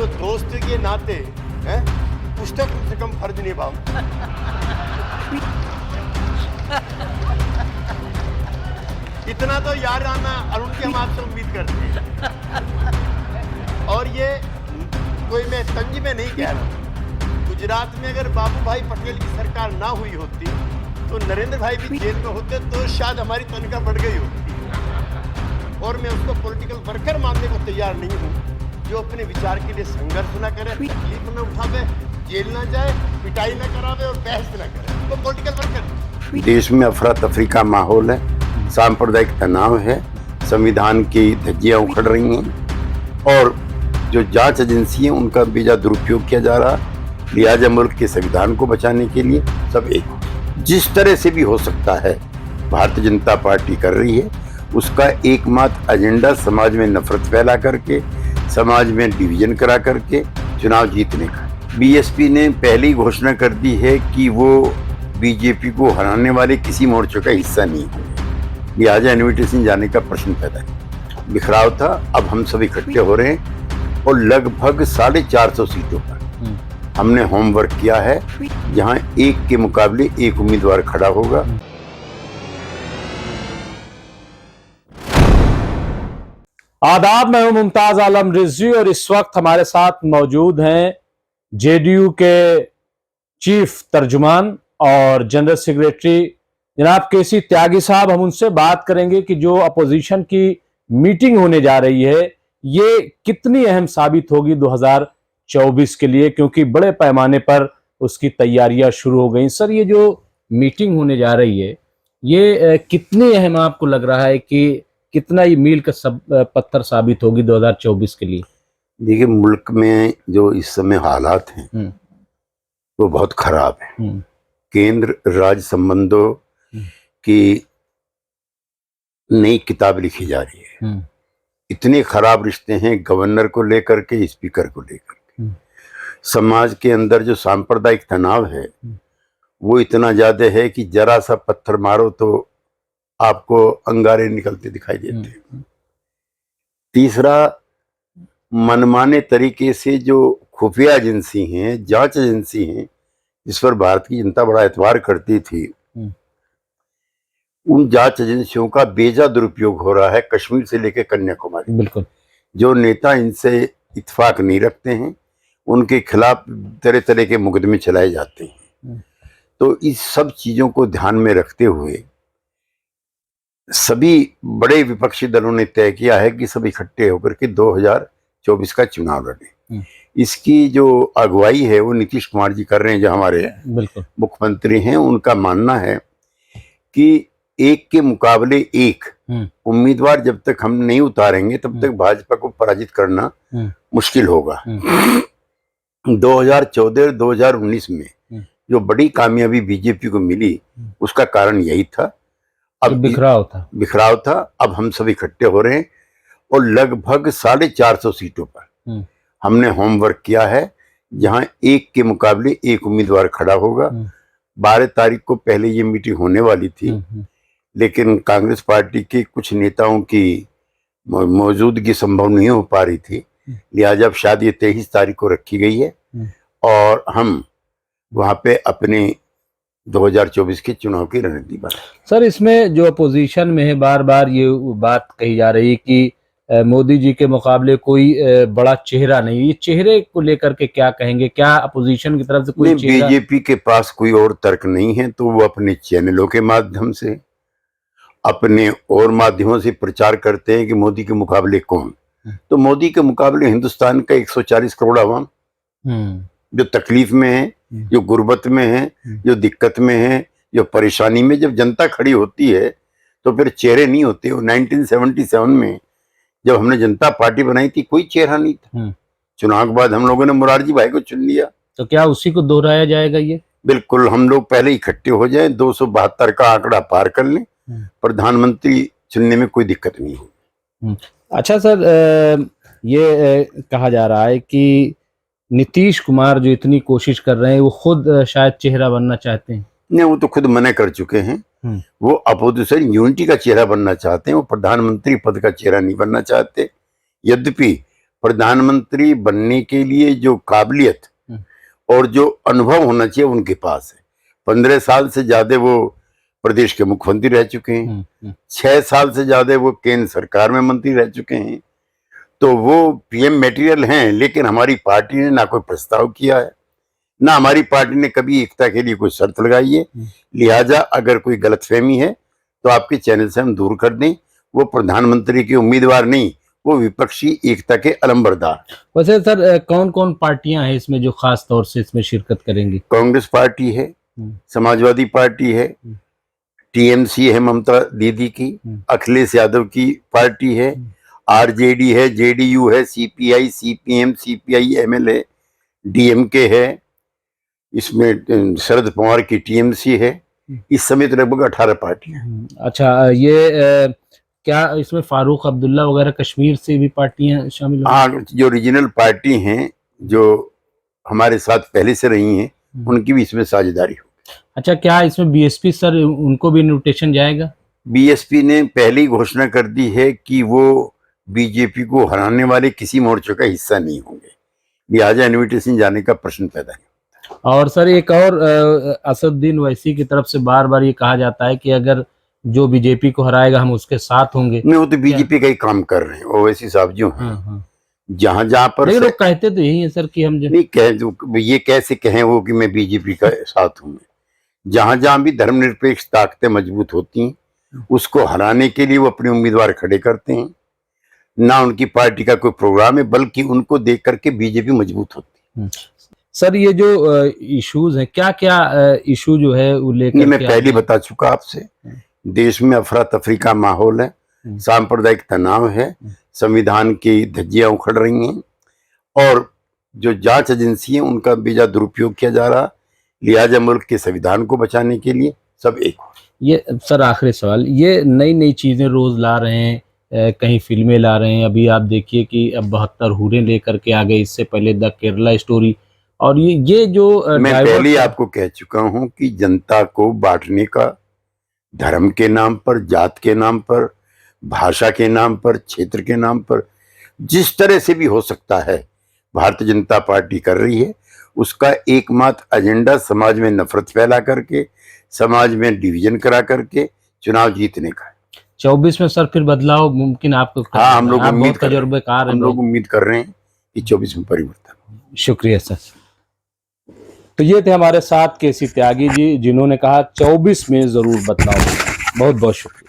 तो दोस्त के नाते हैं कुछ तो कम से कम फर्ज निभाओ। इतना तो याराना अरुण की हम आपसे उम्मीद करते हैं। और ये कोई मैं तंज में नहीं कह रहा, गुजरात में अगर बाबू भाई पटेल की सरकार ना हुई होती तो नरेंद्र भाई भी जेल में होते तो शायद हमारी तनख्वाह बढ़ गई होती। और मैं उसको पॉलिटिकल वर्कर मानने को तैयार नहीं हूँ जो अपने विचार के लिए संघर्ष ना करे, तकलीफ न उठावे, जेल ना जाए, पिटाई ना करावे और बहस ना करे, तो पॉलिटिकल वर्कर। देश में अफरा तफरी का माहौल है, सांप्रदायिक तनाव है, संविधान की धज्जियां उखड़ रही हैं और जो जांच एजेंसी है उनका बेजा दुरुपयोग किया जा रहा। लिहाजा मुल्क के संविधान को बचाने के लिए सब एक जिस तरह से भी हो सकता है भारतीय जनता पार्टी कर रही है। उसका एकमात्र एजेंडा समाज में नफरत फैला करके, समाज में डिवीजन करा करके चुनाव जीतने का। बीएसपी ने पहले ही घोषणा कर दी है कि वो बीजेपी को हराने वाले किसी मोर्चे का हिस्सा नहीं होंगे। लिहाजा इन्विटेशन जाने का प्रश्न पैदा है। बिखराव था, अब हम सब इकट्ठे हो रहे हैं और लगभग 450 सीटों पर हमने होमवर्क किया है, जहां एक के मुकाबले एक उम्मीदवार खड़ा होगा। आदाब, मैं हूं मुमताज आलम रिजवी और इस वक्त हमारे साथ मौजूद हैं जेडीयू के चीफ तर्जुमान और जनरल सेक्रेटरी जनाब केसी त्यागी साहब। हम उनसे बात करेंगे कि जो अपोजिशन की मीटिंग होने जा रही है ये कितनी अहम साबित होगी 2024 के लिए, क्योंकि बड़े पैमाने पर उसकी तैयारियां शुरू हो गई। सर, ये जो मीटिंग होने जा रही है ये कितनी अहम आपको लग रहा है कि कितना ये मील का पत्थर साबित होगी 2024 के लिए? देखिए, मुल्क में जो इस समय हालात हैं वो बहुत खराब है। केंद्र राज्य संबंधों की नई किताब लिखी जा रही है। इतने खराब रिश्ते हैं गवर्नर को लेकर के, स्पीकर को लेकर के। समाज के अंदर जो सांप्रदायिक तनाव है वो इतना ज्यादा है कि जरा सा पत्थर मारो तो आपको अंगारे निकलते दिखाई देते हैं। तीसरा, मनमाने तरीके से जो खुफिया एजेंसी हैं, जांच एजेंसी हैं, जिस पर भारत की जनता बड़ा एतबार करती थी, उन जांच एजेंसियों का बेजा दुरुपयोग हो रहा है कश्मीर से लेकर कन्याकुमारी। बिल्कुल। जो नेता इनसे इत्तेफाक नहीं रखते हैं उनके खिलाफ तरह तरह के मुकदमे चलाए जाते हैं। तो इस सब चीजों को ध्यान में रखते हुए सभी बड़े विपक्षी दलों ने तय किया है कि सब इकट्ठे होकर के 2024 का चुनाव लड़ें। इसकी जो अगुवाई है वो नीतीश कुमार जी कर रहे हैं, जो हमारे मुख्यमंत्री हैं। उनका मानना है कि एक के मुकाबले एक उम्मीदवार जब तक हम नहीं उतारेंगे तब तक भाजपा को पराजित करना मुश्किल होगा। 2014 और 2019 में जो बड़ी कामयाबी बीजेपी को मिली उसका कारण यही था। अब बिखराव था। अब हम सब इकट्ठे हो रहे हैं और लगभग 450 सीटों पर हमने होमवर्क किया है, जहां एक के मुकाबले एक उम्मीदवार खड़ा होगा। 12 तारीख को पहले ये मीटिंग होने वाली थी, लेकिन कांग्रेस पार्टी के कुछ नेताओं की मौजूदगी संभव नहीं हो पा रही थी। लिहाजा अब शायद ये 23 तारीख को रखी गई है और हम वहां पे अपने 2024 के चुनाव की रणनीति पर। सर, इसमें जो अपोजिशन में है बार बार ये बात कही जा रही है कि मोदी जी के मुकाबले कोई बड़ा चेहरा नहीं। ये चेहरे को लेकर के क्या कहेंगे? क्या अपोजिशन की तरफ से कोई चेहरा? बीजेपी के पास कोई और तर्क नहीं है, तो वो अपने चैनलों के माध्यम से, अपने और माध्यमों से प्रचार करते हैं कि मोदी के मुकाबले कौन। तो मोदी के मुकाबले हिंदुस्तान का 140 करोड़ आवाम जो तकलीफ में है, जो गुर्बत में है, जो दिक्कत में है, जो परेशानी में, जब जनता खड़ी होती है तो फिर चेहरे नहीं होते। 1977 में जब हमने जनता पार्टी बनाई थी कोई चेहरा नहीं था। चुनाव के बाद हम लोगों ने मुरारजी भाई को चुन लिया। तो क्या उसी को दोहराया जाएगा ये? बिल्कुल, हम लोग पहले इकट्ठे हो जाएं, 272 का आंकड़ा पार कर लें, प्रधानमंत्री चुनने में कोई दिक्कत नहीं होगी। अच्छा सर, ये कहा जा रहा है कि नीतीश कुमार जो इतनी कोशिश कर रहे हैं वो खुद शायद चेहरा बनना चाहते हैं। नहीं, वो तो खुद मना कर चुके हैं। वो अपोजिशन यूनिटी का चेहरा बनना चाहते हैं, वो प्रधानमंत्री पद का चेहरा नहीं बनना चाहते। यद्यपि प्रधानमंत्री बनने के लिए जो काबिलियत और जो अनुभव होना चाहिए उनके पास है। 15 साल से ज्यादा वो प्रदेश के मुख्यमंत्री रह चुके हैं, 6 साल से ज्यादा वो केंद्र सरकार में मंत्री रह चुके हैं, तो वो पीएम मटेरियल हैं। लेकिन हमारी पार्टी ने ना कोई प्रस्ताव किया है, ना हमारी पार्टी ने कभी एकता के लिए कोई शर्त लगाई है। लिहाजा अगर कोई गलतफहमी है तो आपके चैनल से हम दूर कर दें। वो प्रधानमंत्री के उम्मीदवार नहीं, वो विपक्षी एकता के अलंबरदार। वैसे सर कौन कौन पार्टियां हैं इसमें जो खास तौर से इसमें शिरकत करेंगी? कांग्रेस पार्टी है, समाजवादी पार्टी है, टीएमसी है ममता दीदी की, अखिलेश यादव की पार्टी है, आरजेडी है, जेडीयू है, सीपीआई, सीपीएम, सीपीआई एमएल है, डीएमके है, इसमें शरद पवार की टीएमसी है। इस समेत लगभग 18 पार्टियां। अच्छा, ये क्या इसमें फारूक अब्दुल्ला वगैरह कश्मीर से भी पार्टियां शामिल हैं? हाँ, जो रीजनल पार्टी हैं जो हमारे साथ पहले से रही हैं उनकी भी इसमें साझेदारी हो। अच्छा, क्या इसमें बीएसपी सर उनको भी इन्विटेशन जाएगा? बीएसपी ने पहले ही घोषणा कर दी है कि वो बीजेपी को हराने वाले किसी मोर्चे का हिस्सा नहीं होंगे, लिहाजा इन्विटेशन जाने का प्रश्न पैदा नहीं। और सर एक और असदुद्दीन ओवैसी की तरफ से बार बार ये कहा जाता है कि अगर जो बीजेपी को हराएगा हम उसके साथ होंगे। नहीं, वो तो बीजेपी का ही काम कर रहे हैं ओवैसी साहब जो हैं। जहां जहां पर लोग कहते तो यही है सर कि हम नहीं कह, ये कैसे कहें वो कि मैं बीजेपी का साथ हूं। जहां जहां भी धर्मनिरपेक्ष ताकतें मजबूत होती हैं उसको हराने के लिए वो अपने उम्मीदवार खड़े करते हैं। ना उनकी पार्टी का कोई प्रोग्राम है, बल्कि उनको देख करके बीजेपी मजबूत होती है। सर ये जो इश्यूज हैं, क्या क्या इशू जो है वो लेकर मैं पहले बता चुका आपसे। देश में अफरा तफरी का माहौल है, सांप्रदायिक तनाव है, संविधान की धज्जियां उखड़ रही हैं और जो जांच एजेंसी है उनका बेजा दुरुपयोग किया जा रहा। लिहाजा मुल्क के संविधान को बचाने के लिए सब एक हो। ये सर आखिरी सवाल, ये नई नई चीजें रोज ला रहे हैं, कहीं फिल्में ला रहे हैं। अभी आप देखिए कि अब 72 हूरें लेकर के आ गए, इससे पहले द केरला स्टोरी। और ये जो मैं पहले ही आपको कह चुका हूं कि जनता को बांटने का धर्म के नाम पर, जात के नाम पर, भाषा के नाम पर, क्षेत्र के नाम पर जिस तरह से भी हो सकता है भारतीय जनता पार्टी कर रही है। उसका एकमात्र एजेंडा समाज में नफरत फैला करके, समाज में डिवीजन करा करके चुनाव जीतने का है। 24 में सर फिर बदलाव मुमकिन आपको? हाँ, हम लोग उम्मीद कर रहे हैं कि 24 में परिवर्तन। शुक्रिया सर। तो ये थे हमारे साथ केसी त्यागी जी, जिन्होंने कहा 24 में जरूर बदलाव। बहुत बहुत शुक्रिया।